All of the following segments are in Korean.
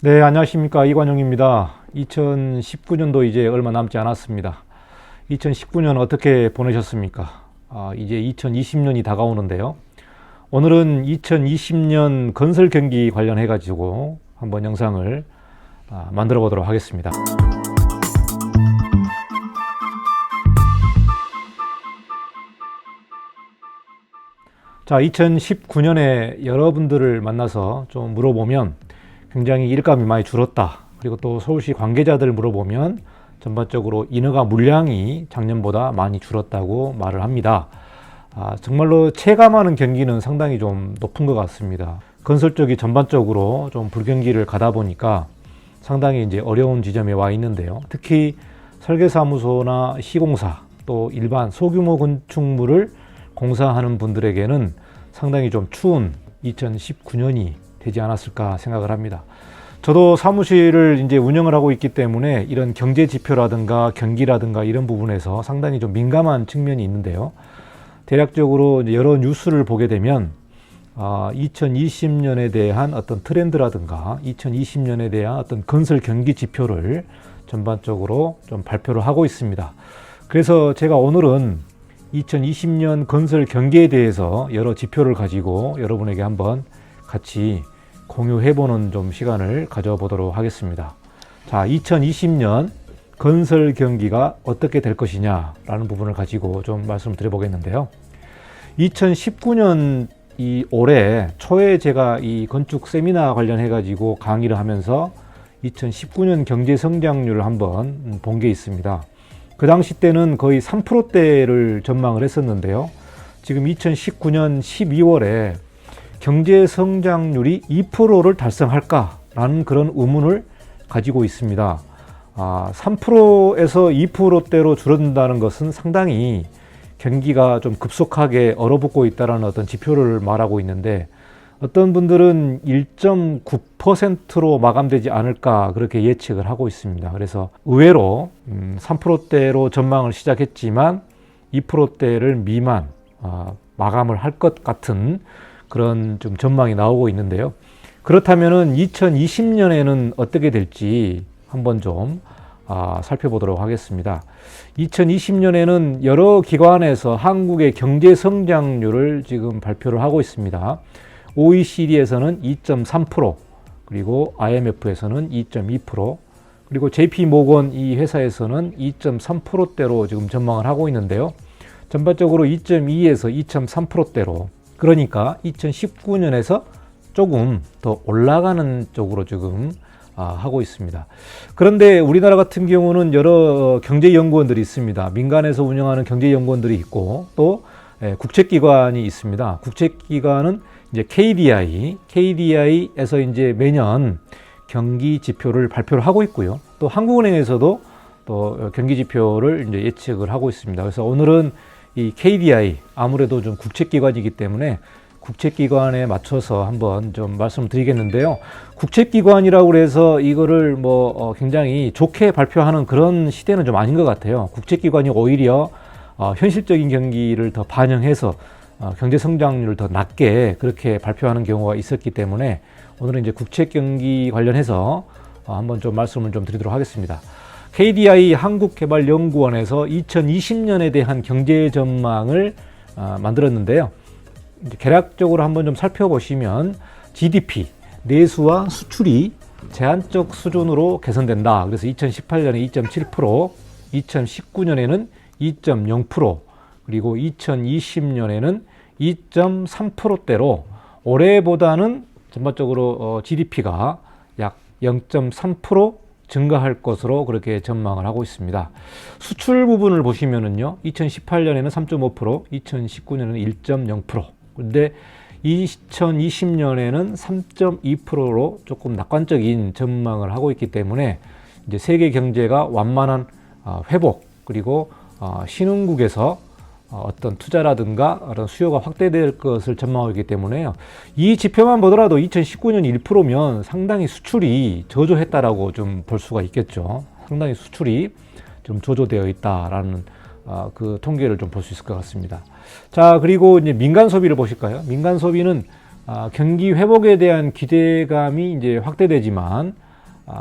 네, 안녕하십니까. 이관용입니다. 2019년도 이제 얼마 남지 않았습니다. 2019년 어떻게 보내셨습니까? 이제 2020년이 다가오는데요. 오늘은 2020년 건설 경기 관련해 가지고 한번 영상을 만들어 보도록 하겠습니다. 자, 2019년에 여러분들을 만나서 좀 물어보면 굉장히 일감이 많이 줄었다. 그리고 또 서울시 관계자들 물어보면 전반적으로 인허가 물량이 작년보다 많이 줄었다고 말을 합니다. 정말로 체감하는 경기는 상당히 좀 높은 것 같습니다. 건설 쪽이 전반적으로 좀 불경기를 가다 보니까 상당히 이제 어려운 지점에 와 있는데요. 특히 설계사무소나 시공사 또 일반 소규모 건축물을 공사하는 분들에게는 상당히 좀 추운 2019년이 되지 않았을까 생각을 합니다. 저도 사무실을 이제 운영을 하고 있기 때문에 이런 경제 지표라든가 경기라든가 이런 부분에서 상당히 좀 민감한 측면이 있는데요. 대략적으로 여러 뉴스를 보게 되면 2020년에 대한 어떤 트렌드라든가 2020년에 대한 어떤 건설 경기 지표를 전반적으로 좀 발표를 하고 있습니다. 그래서 제가 오늘은 2020년 건설 경기에 대해서 여러 지표를 가지고 여러분에게 한번 같이 공유해보는 좀 시간을 가져보도록 하겠습니다. 자, 2020년 건설 경기가 어떻게 될 것이냐라는 부분을 가지고 좀 말씀을 드려보겠는데요. 2019년 이 올해 초에 제가 이 건축 세미나 관련해 가지고 강의를 하면서 2019년 경제 성장률을 한번 본 게 있습니다. 그 당시 때는 거의 3%대를 전망을 했었는데요. 지금 2019년 12월에 경제 성장률이 2%를 달성할까라는 그런 의문을 가지고 있습니다. 3%에서 2%대로 줄어든다는 것은 상당히 경기가 좀 급속하게 얼어붙고 있다는 어떤 지표를 말하고 있는데, 어떤 분들은 1.9%로 마감되지 않을까 그렇게 예측을 하고 있습니다. 그래서 의외로 3%대로 전망을 시작했지만 2%대를 미만 마감을 할 것 같은 그런 좀 전망이 나오고 있는데요. 그렇다면은 2020년에는 어떻게 될지 한번 좀 살펴보도록 하겠습니다. 2020년에는 여러 기관에서 한국의 경제 성장률을 지금 발표를 하고 있습니다. OECD에서는 2.3%, 그리고 IMF에서는 2.2%, 그리고 JP 모건 이 회사에서는 2.3%대로 지금 전망을 하고 있는데요. 전반적으로 2.2에서 2.3%대로, 그러니까 2019년에서 조금 더 올라가는 쪽으로 지금 하고 있습니다. 그런데 우리나라 같은 경우는 여러 경제연구원들이 있습니다. 민간에서 운영하는 경제연구원들이 있고 또 국책기관이 있습니다. 국책기관은 이제 KDI에서 이제 매년 경기 지표를 발표를 하고 있고요. 또 한국은행에서도 또 경기 지표를 이제 예측을 하고 있습니다. 그래서 오늘은 이 KDI, 아무래도 좀 국책기관이기 때문에 국책기관에 맞춰서 한번 좀 말씀드리겠는데요. 국책기관이라고 해서 이거를 굉장히 좋게 발표하는 그런 시대는 좀 아닌 것 같아요. 국책기관이 오히려 현실적인 경기를 더 반영해서 경제 성장률을 더 낮게 그렇게 발표하는 경우가 있었기 때문에 오늘은 이제 국책경기 관련해서 한번 좀 말씀을 좀 드리도록 하겠습니다. KDI 한국개발연구원에서 2020년에 대한 경제 전망을 만들었는데요. 개략적으로 한번 좀 살펴보시면 GDP, 내수와 수출이 제한적 수준으로 개선된다. 그래서 2018년에 2.7%, 2019년에는 2.0%, 그리고 2020년에는 2.3%대로 올해보다는 전반적으로 GDP가 약 0.3% 증가할 것으로 그렇게 전망을 하고 있습니다. 수출 부분을 보시면은요, 2018년에는 3.5%, 2019년에는 1.0%. 근데 2020년에는 3.2%로 조금 낙관적인 전망을 하고 있기 때문에 이제 세계 경제가 완만한 회복, 그리고 신흥국에서 어떤 투자라든가 어떤 수요가 확대될 것을 전망하고 있기 때문에요. 이 지표만 보더라도 2019년 1%면 상당히 수출이 저조했다라고 좀 볼 수가 있겠죠. 상당히 수출이 좀 저조되어 있다라는 그 통계를 좀 볼 수 있을 것 같습니다. 자, 그리고 이제 민간 소비를 보실까요? 민간 소비는 경기 회복에 대한 기대감이 이제 확대되지만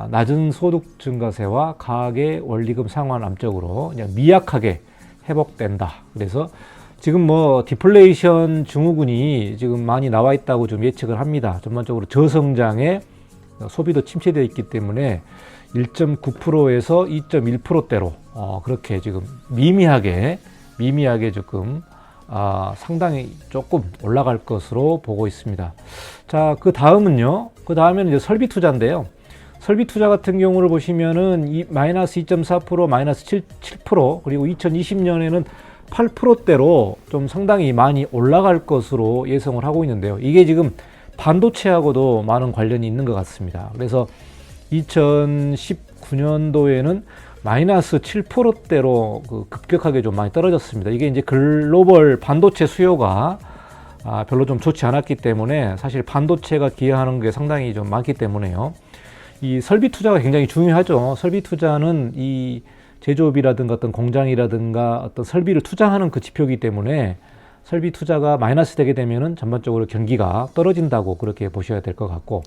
낮은 소득 증가세와 가계 원리금 상환 암적으로 그냥 미약하게 회복된다. 그래서 지금 뭐 디플레이션 증후군이 지금 많이 나와 있다고 좀 예측을 합니다. 전반적으로 저성장에 소비도 침체되어 있기 때문에 1.9%에서 2.1%대로 그렇게 지금 미미하게 조금 상당히 조금 올라갈 것으로 보고 있습니다. 자, 그 다음에는 이제 설비 투자인데요. 설비 투자 같은 경우를 보시면은 마이너스 2.4%, 마이너스 7%, 그리고 2020년에는 8%대로 좀 상당히 많이 올라갈 것으로 예상을 하고 있는데요. 이게 지금 반도체하고도 많은 관련이 있는 것 같습니다. 그래서 2019년도에는 마이너스 7%대로 급격하게 좀 많이 떨어졌습니다. 이게 이제 글로벌 반도체 수요가 별로 좀 좋지 않았기 때문에 사실 반도체가 기여하는 게 상당히 좀 많기 때문에요. 이 설비 투자가 굉장히 중요하죠. 설비 투자는 이 제조업이라든가 어떤 공장이라든가 어떤 설비를 투자하는 그 지표이기 때문에 설비 투자가 마이너스 되게 되면은 전반적으로 경기가 떨어진다고 그렇게 보셔야 될 것 같고,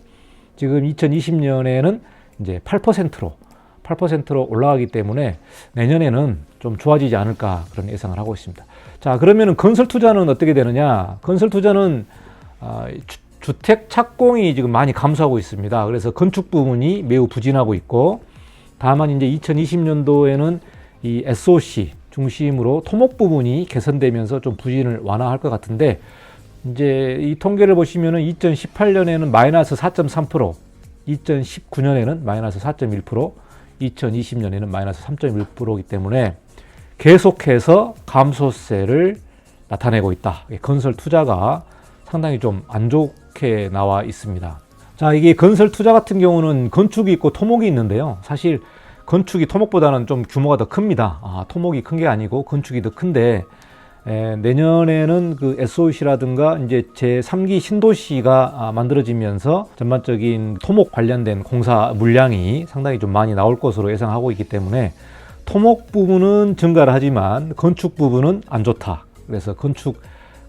지금 2020년에는 이제 8%로 올라가기 때문에 내년에는 좀 좋아지지 않을까 그런 예상을 하고 있습니다. 자, 그러면은 건설 투자는 어떻게 되느냐? 건설 투자는 주택 착공이 지금 많이 감소하고 있습니다. 그래서 건축 부분이 매우 부진하고 있고, 다만 이제 2020년도에는 이 SOC 중심으로 토목 부분이 개선되면서 좀 부진을 완화할 것 같은데, 이제 이 통계를 보시면은 2018년에는 마이너스 4.3%, 2019년에는 마이너스 4.1%, 2020년에는 마이너스 3.1%이기 때문에 계속해서 감소세를 나타내고 있다. 건설 투자가 상당히 좀 안 좋게 나와 있습니다. 자, 이게 건설 투자 같은 경우는 건축이 있고 토목이 있는데요. 사실 건축이 토목보다는 좀 규모가 더 큽니다. 토목이 큰 게 아니고 건축이 더 큰데, 내년에는 그 SOC라든가 이제 제3기 신도시가 만들어지면서 전반적인 토목 관련된 공사 물량이 상당히 좀 많이 나올 것으로 예상하고 있기 때문에 토목 부분은 증가를 하지만 건축 부분은 안 좋다. 그래서 건축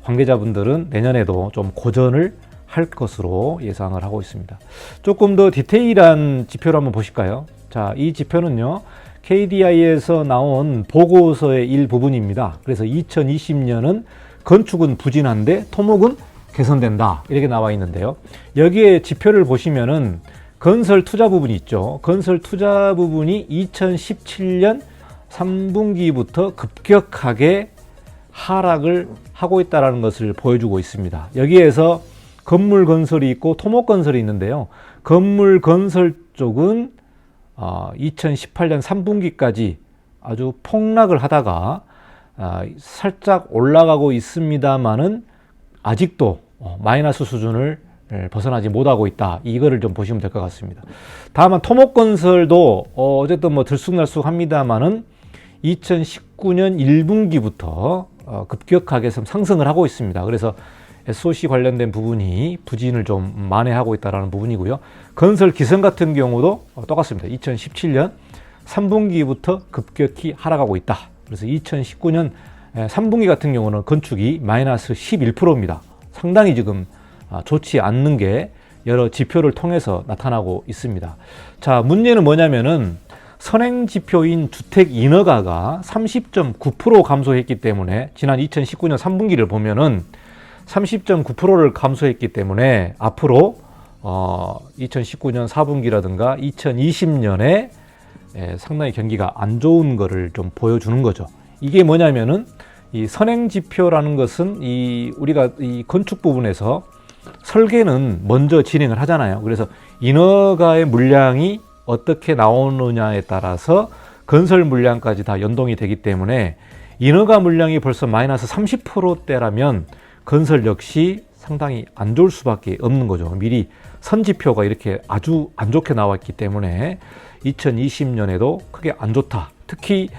관계자분들은 내년에도 좀 고전을 할 것으로 예상을 하고 있습니다. 조금 더 디테일한 지표를 한번 보실까요? 자, 이 지표는요, KDI에서 나온 보고서의 일부분입니다. 그래서 2020년은 건축은 부진한데 토목은 개선된다, 이렇게 나와 있는데요. 여기에 지표를 보시면은 건설 투자 부분이 있죠. 건설 투자 부분이 2017년 3분기부터 급격하게 하락을 하고 있다는 것을 보여주고 있습니다. 여기에서 건물 건설이 있고 토목 건설이 있는데요. 건물 건설 쪽은 2018년 3분기까지 아주 폭락을 하다가 살짝 올라가고 있습니다만은 아직도 마이너스 수준을 벗어나지 못하고 있다. 이거를 좀 보시면 될 것 같습니다. 다만 토목 건설도 어쨌든 뭐 들쑥날쑥합니다만은 2019년 1분기부터 급격하게 상승을 하고 있습니다. 그래서 SOC 관련된 부분이 부진을 좀 만회하고 있다는 부분이고요. 건설 기성 같은 경우도 똑같습니다. 2017년 3분기부터 급격히 하락하고 있다. 그래서 2019년 3분기 같은 경우는 건축이 마이너스 11%입니다. 상당히 지금 좋지 않는 게 여러 지표를 통해서 나타나고 있습니다. 자, 문제는 뭐냐면은 선행 지표인 주택 인허가가 30.9% 감소했기 때문에, 지난 2019년 3분기를 보면은 30.9%를 감소했기 때문에 앞으로 2019년 4분기라든가 2020년에 상당히 경기가 안 좋은 거를 좀 보여주는 거죠. 이게 뭐냐면은 이 선행 지표라는 것은 우리가 이 건축 부분에서 설계는 먼저 진행을 하잖아요. 그래서 인허가의 물량이 어떻게 나오느냐에 따라서 건설 물량까지 다 연동이 되기 때문에 인허가 물량이 벌써 마이너스 30%대라면 건설 역시 상당히 안 좋을 수밖에 없는 거죠. 미리 선지표가 이렇게 아주 안 좋게 나왔기 때문에 2020년에도 크게 안 좋다. 특히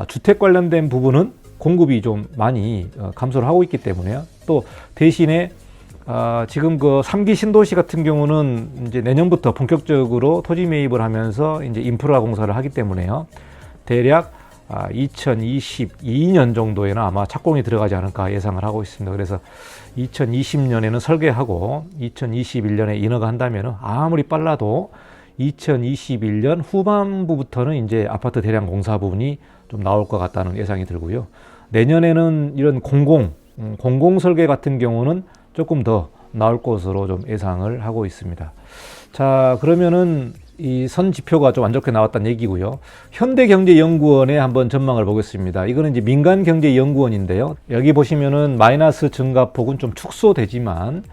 주택 관련된 부분은 공급이 좀 많이 감소를 하고 있기 때문에요. 또 대신에 지금 그 3기 신도시 같은 경우는 이제 내년부터 본격적으로 토지 매입을 하면서 이제 인프라 공사를 하기 때문에요. 대략 2022년 정도에는 아마 착공이 들어가지 않을까 예상을 하고 있습니다. 그래서 2020년에는 설계하고 2021년에 인허가 한다면 아무리 빨라도 2021년 후반부부터는 이제 아파트 대량 공사 부분이 좀 나올 것 같다는 예상이 들고요. 내년에는 이런 공공 설계 같은 경우는 조금 더 나올 것으로 좀 예상을 하고 있습니다. 자, 그러면은 이 선 지표가 좀 안 좋게 나왔다는 얘기고요. 현대경제연구원의 한번 전망을 보겠습니다. 이거는 이제 민간경제연구원인데요. 여기 보시면은 마이너스 증가폭은 좀 축소되지만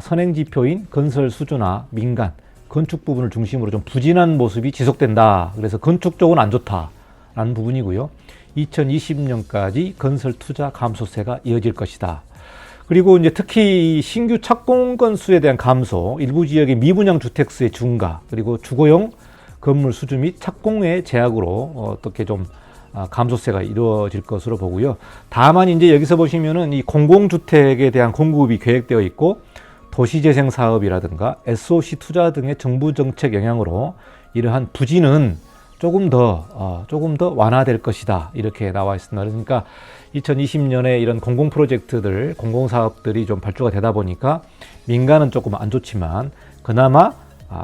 선행 지표인 건설 수주나 민간 건축 부분을 중심으로 좀 부진한 모습이 지속된다. 그래서 건축 쪽은 안 좋다라는 부분이고요. 2020년까지 건설 투자 감소세가 이어질 것이다. 그리고 이제 특히 신규 착공 건수에 대한 감소, 일부 지역의 미분양 주택수의 증가, 그리고 주거용 건물 수주 및 착공의 제약으로 어떻게 좀 감소세가 이루어질 것으로 보고요. 다만 이제 여기서 보시면은 이 공공주택에 대한 공급이 계획되어 있고 도시재생 사업이라든가 SOC 투자 등의 정부 정책 영향으로 이러한 부진은 조금 더 완화될 것이다. 이렇게 나와 있습니다. 그러니까 2020년에 이런 공공 프로젝트들, 공공 사업들이 좀 발주가 되다 보니까 민간은 조금 안 좋지만 그나마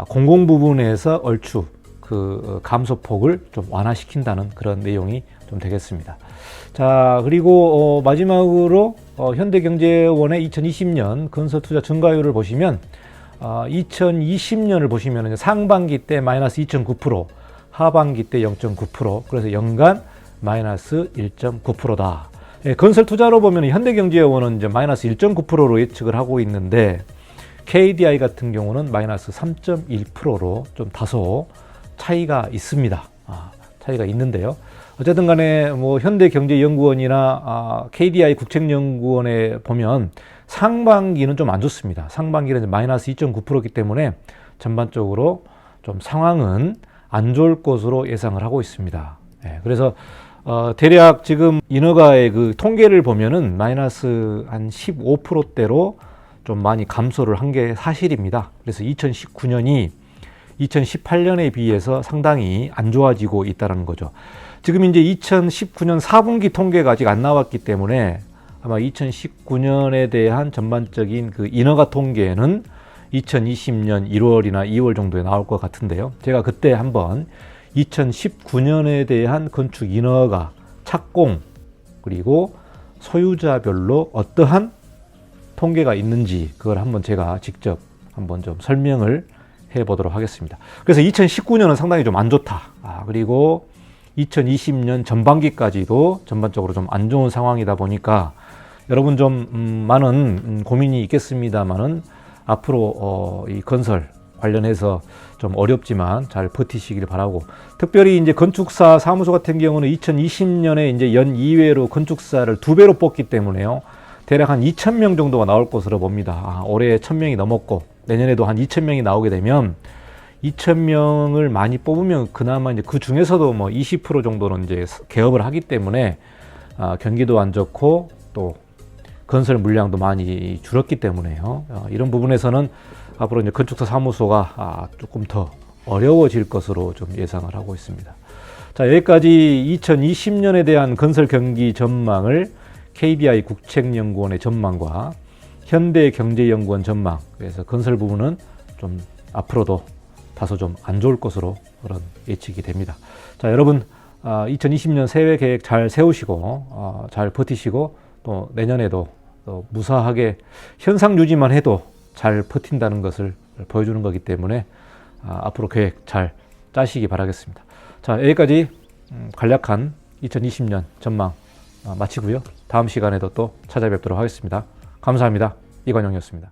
공공 부분에서 얼추 그 감소폭을 좀 완화시킨다는 그런 내용이 좀 되겠습니다. 자, 그리고 마지막으로 현대경제원의 2020년 건설 투자 증가율을 보시면 2020년을 보시면 상반기 때 마이너스 2.9%, 하반기 때 0.9%, 그래서 연간 마이너스 1.9%다. 예, 건설 투자로 보면 현대경제원은 이제 마이너스 1.9%로 예측을 하고 있는데 KDI 같은 경우는 마이너스 3.1%로 좀 다소 차이가 있습니다. 차이가 있는데요. 어쨌든 간에 뭐 현대경제연구원이나 KDI 국책연구원에 보면 상반기는 좀 안 좋습니다. 상반기는 마이너스 2.9%이기 때문에 전반적으로 좀 상황은 안 좋을 것으로 예상을 하고 있습니다. 예, 그래서 대략 지금 인허가의 그 통계를 보면은 마이너스 한 15%대로 좀 많이 감소를 한 게 사실입니다. 그래서 2019년이 2018년에 비해서 상당히 안 좋아지고 있다는 거죠. 지금 이제 2019년 4분기 통계가 아직 안 나왔기 때문에 아마 2019년에 대한 전반적인 그 인허가 통계는 2020년 1월이나 2월 정도에 나올 것 같은데요. 제가 그때 한번 2019년에 대한 건축 인허가, 착공, 그리고 소유자별로 어떠한 통계가 있는지 그걸 한번 제가 직접 한번 좀 설명을 해보도록 하겠습니다. 그래서 2019년은 상당히 좀 안 좋다. 그리고 2020년 전반기까지도 전반적으로 좀 안 좋은 상황이다 보니까 여러분 좀 많은 고민이 있겠습니다만은 앞으로 이 건설 관련해서 좀 어렵지만 잘 버티시길 바라고, 특별히 이제 건축사 사무소 같은 경우는 2020년에 이제 연 2회로 건축사를 2배로 뽑기 때문에요. 대략 한 2,000명 정도가 나올 것으로 봅니다. 올해 1,000명이 넘었고 내년에도 한 2,000명이 나오게 되면 2,000명을 많이 뽑으면 그나마 이제 그 중에서도 뭐 20% 정도는 이제 개업을 하기 때문에 경기도 안 좋고 또 건설 물량도 많이 줄었기 때문에요. 이런 부분에서는 앞으로 이제 건축사 사무소가 조금 더 어려워질 것으로 좀 예상을 하고 있습니다. 자, 여기까지 2020년에 대한 건설 경기 전망을 KDI 국책연구원의 전망과 현대경제연구원 전망, 그래서 건설 부분은 좀 앞으로도 다소 좀 안 좋을 것으로 그런 예측이 됩니다. 자, 여러분 2020년 새해 계획 잘 세우시고 잘 버티시고 또 내년에도 또 무사하게 현상 유지만 해도 잘 버틴다는 것을 보여주는 거기 때문에 앞으로 계획 잘 짜시기 바라겠습니다. 자, 여기까지 간략한 2020년 전망 마치고요. 다음 시간에도 또 찾아뵙도록 하겠습니다. 감사합니다. 이관용이었습니다.